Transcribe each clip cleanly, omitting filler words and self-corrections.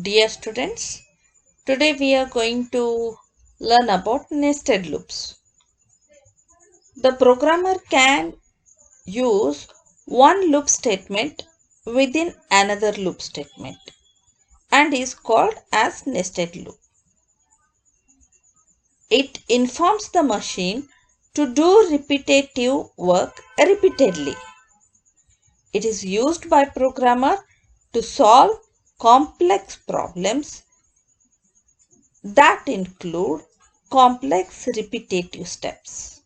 Dear students, today we are going to learn about nested loops. The programmer can use one loop statement within another loop statement and is called as nested loop. It informs the machine to do repetitive work repeatedly. It is used by programmer to solve complex problems that include complex repetitive steps.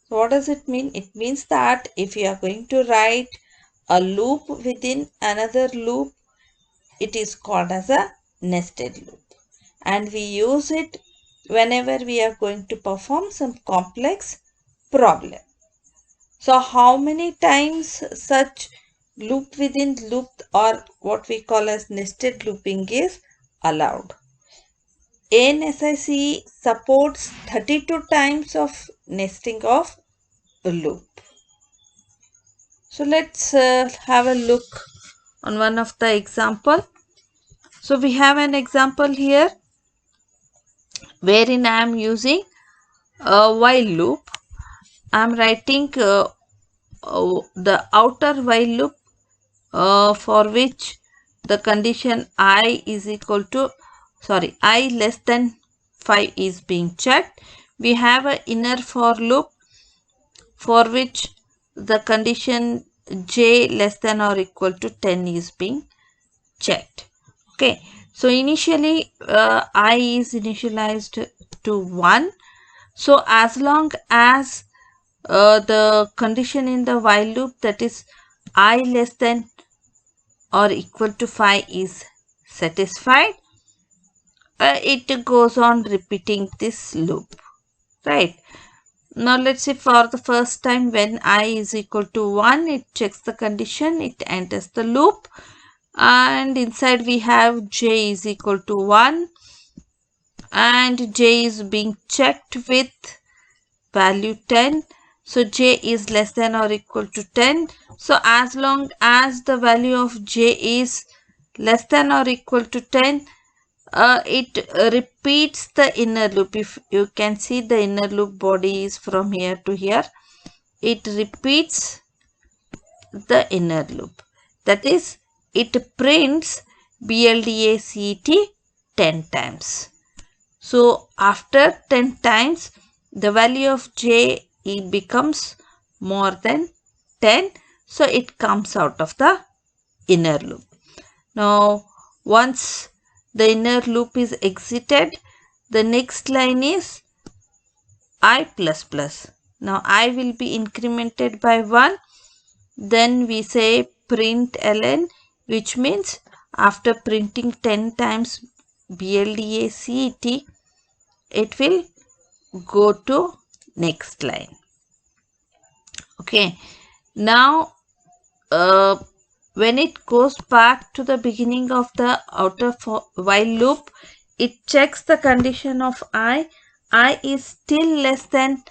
So what does it mean? It means that if you are going to write a loop within another loop, it is called as a nested loop. And we use it whenever we are going to perform some complex problem. So how many times such loop within loop or what we call as nested looping is allowed? ANSIC supports 32 times of nesting of a loop. So let's have a look on one of the example. So we have an example here wherein I am using a while loop. I am writing the outer while loop for which the condition I less than 5 is being checked. We have an inner for loop for which the condition j less than or equal to 10 is being checked. Okay, so initially I is initialized to 1. So as long as the condition in the while loop, that is I less than or equal to 5 is satisfied, it goes on repeating this loop, right? Now let's say for the first time when I is equal to 1, it checks the condition, it enters the loop, and inside we have j is equal to 1 and j is being checked with value 10. So j is less than or equal to 10. So as long as the value of j is less than or equal to 10, it repeats the inner loop. If you can see, the inner loop body is from here to here. It repeats the inner loop. That is, it prints BLDACET 10 times. So after 10 times, the value of j becomes more than 10. So it comes out of the inner loop. Now once the inner loop is exited, the next line is I plus plus. Now I will be incremented by 1. Then we say print ln, which means after printing 10 times BLDACET, it will go to next line. Okay, now when it goes back to the beginning of the outer while loop, it checks the condition of I is still less than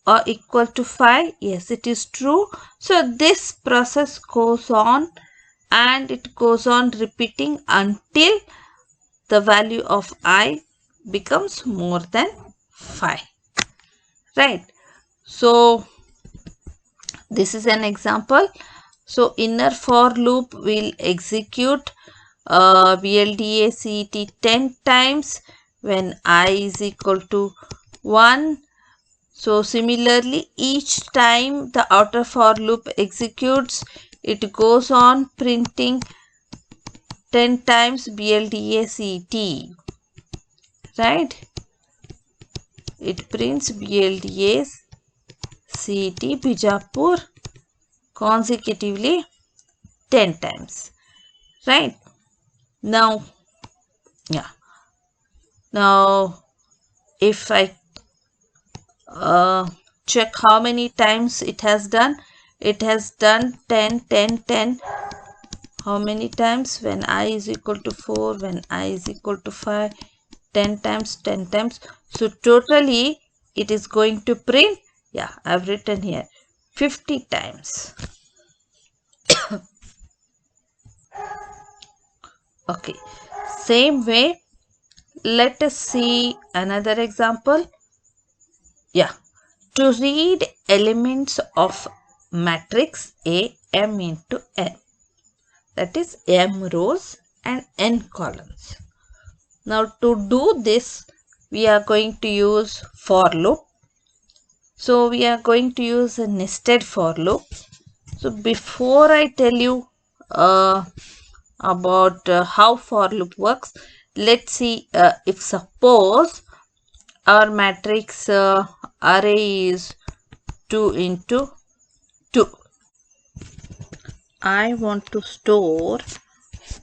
or equal to 5. Yes, it is true. So this process goes on and it goes on repeating until the value of I becomes more than 5, right? So this is an example. So inner for loop will execute BLDACET 10 times when I is equal to 1. So similarly, each time the outer for loop executes, it goes on printing 10 times BLDACET, right? It prints BLDACET Bijapur consecutively 10 times, right? Now if I check how many times it has done 10 10 10. How many times? When I is equal to 4, when I is equal to 5, 10 times 10 times. So totally it is going to print, I've written here 50 times. Okay, same way, let us see another example. Yeah, to read elements of matrix A m into n, that is m rows and n columns. Now to do this, we are going to use for loop. So we are going to use a nested for loop. So before I tell you about how for loop works, let's see if suppose our matrix array is 2 into 2. I want to store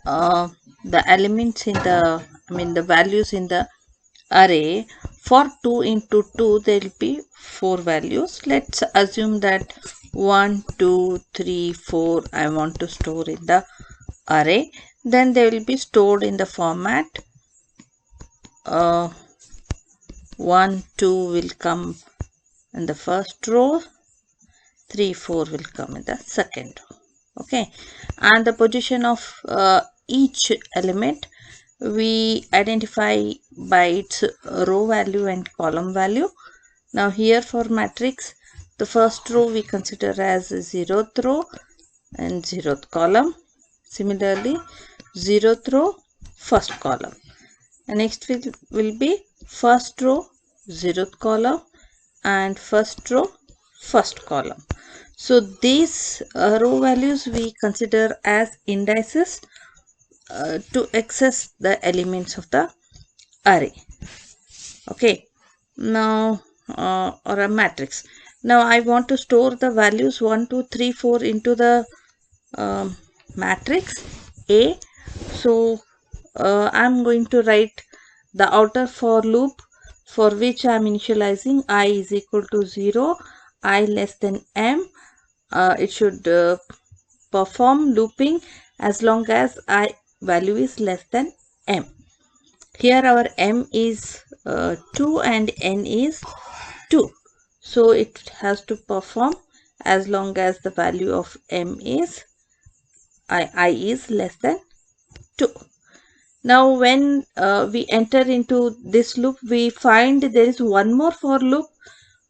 the elements in the, the values in the array. For 2 into 2, there will be 4 values. Let's assume that 1, 2, 3, 4 I want to store in the array. Then they will be stored in the format 1, 2 will come in the first row, 3, 4 will come in the second row. Okay, and the position of each element we identify by its row value and column value. Now here for matrix, the first row we consider as 0th row and 0th column. Similarly, 0th row, first column. And next will be first row, 0th column, and first row, first column. So these row values we consider as indices to access the elements of the array. Okay, now or a matrix. Now I want to store the values 1, 2, 3, 4 into the matrix A. So I'm going to write the outer for loop, for which I'm initializing I is equal to 0, I less than m. It should perform looping as long as I value is less than m. Here our m is 2 and n is 2. So it has to perform as long as the value of m is I is less than 2. Now when we enter into this loop, we find there is one more for loop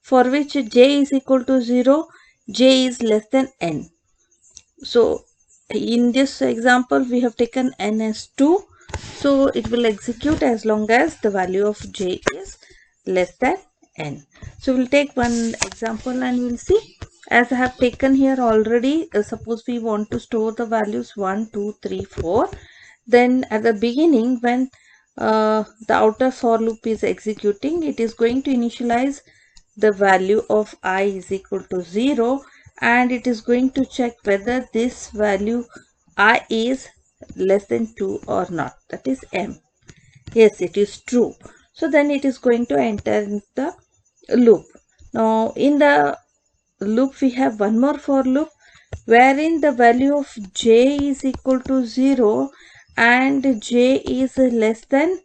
for which j is equal to 0, j is less than n. So in this example we have taken n as 2, so it will execute as long as the value of j is less than n. So we'll take one example and we'll see. As I have taken here already, suppose we want to store the values 1, 2, 3, 4. Then at the beginning, when the outer for loop is executing, it is going to initialize the value of I is equal to 0, and it is going to check whether this value I is less than 2 or not, that is m. Yes, it is true. So then it is going to enter in the loop. Now in the loop we have one more for loop wherein the value of j is equal to 0 and j is less than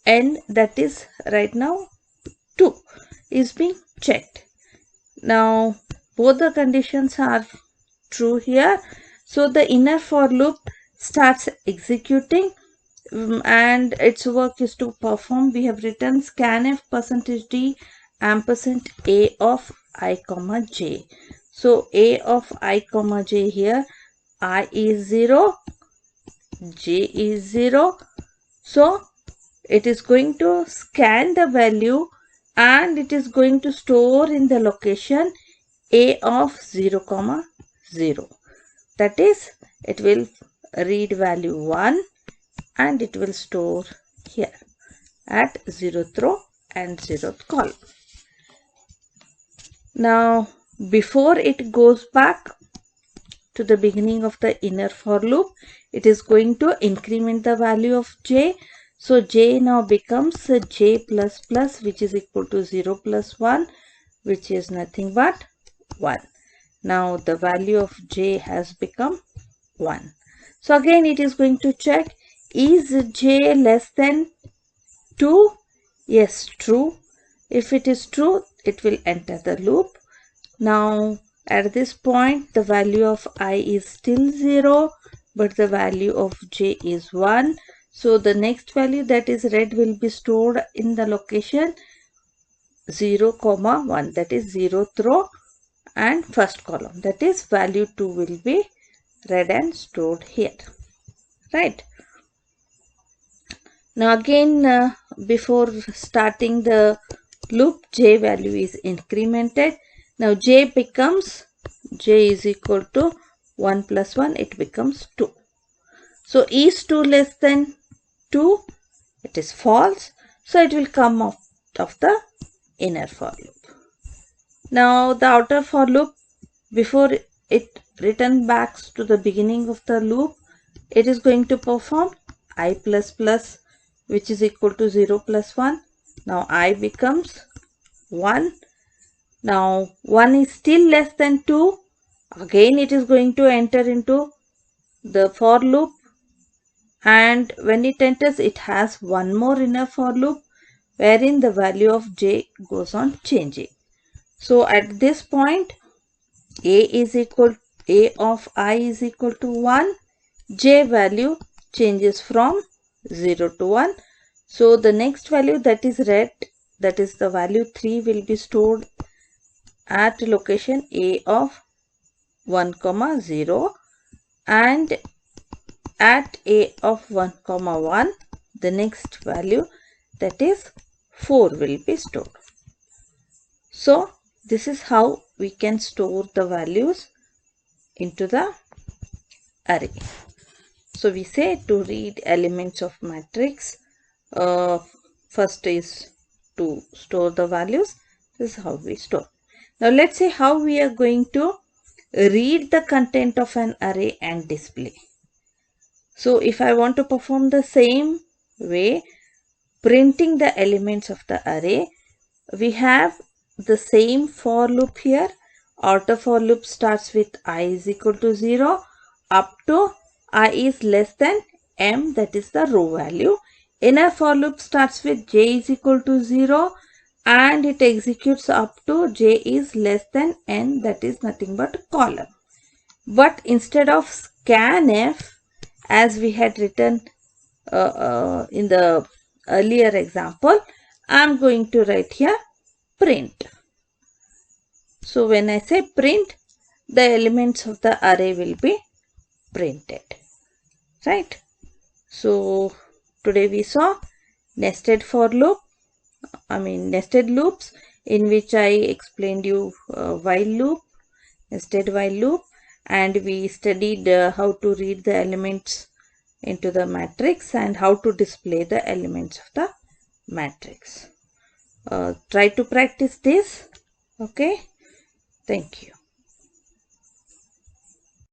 n, that is right now 2 is being checked. Now both the conditions are true here, so the inner for loop starts executing and its work is to perform. We have written scanf %d ampersand a of I comma j. So a of I comma j here, I is 0, j is 0. So it is going to scan the value and it is going to store in the location a of 0 comma 0. That is, it will read value 1 and it will store here at 0th row and 0th column. Now before it goes back to the beginning of the inner for loop, it is going to increment the value of j. So j now becomes j plus plus, which is equal to 0 plus 1, which is nothing but 1. Now the value of j has become 1. So again it is going to check, is j less than 2? Yes, true. If it is true, it will enter the loop. Now at this point the value of I is still 0, but the value of j is 1. So the next value, that is red, will be stored in the location 0, 1, that is 0th row and first column, that is value 2 will be read and stored here, right? Now again, before starting the loop, j value is incremented. Now j is equal to 1 plus 1, it becomes 2. So is 2 less than 2? It is false. So it will come out of the inner for loop. Now the outer for loop, before it return back to the beginning of the loop, it is going to perform I plus plus, which is equal to 0 plus 1. Now I becomes 1. Now 1 is still less than 2. Again it is going to enter into the for loop, and when it enters, it has one more inner for loop wherein the value of j goes on changing. So at this point, a of I is equal to 1. J value changes from 0 to 1. So the next value, that is red, that is the value 3, will be stored at location a of 1, 0, and at a of 1, 1, the next value, that is 4, will be stored. So this is how we can store the values into the array. So we say to read elements of matrix, first is to store the values. This is how we store. Now let's see how we are going to read the content of an array and display. So if I want to perform the same way, printing the elements of the array, we have the same for loop here. Outer for loop starts with I is equal to 0 up to I is less than m, that is the row value. Inner for loop starts with j is equal to 0 and it executes up to j is less than n, that is nothing but column. But instead of scanf, as we had written in the earlier example, I am going to write here print. So when I say print, the elements of the array will be printed, right? So today we saw nested loops, in which I explained you while loop, nested while loop, and we studied how to read the elements into the matrix and how to display the elements of the matrix. Try to practice this. Okay. Thank you.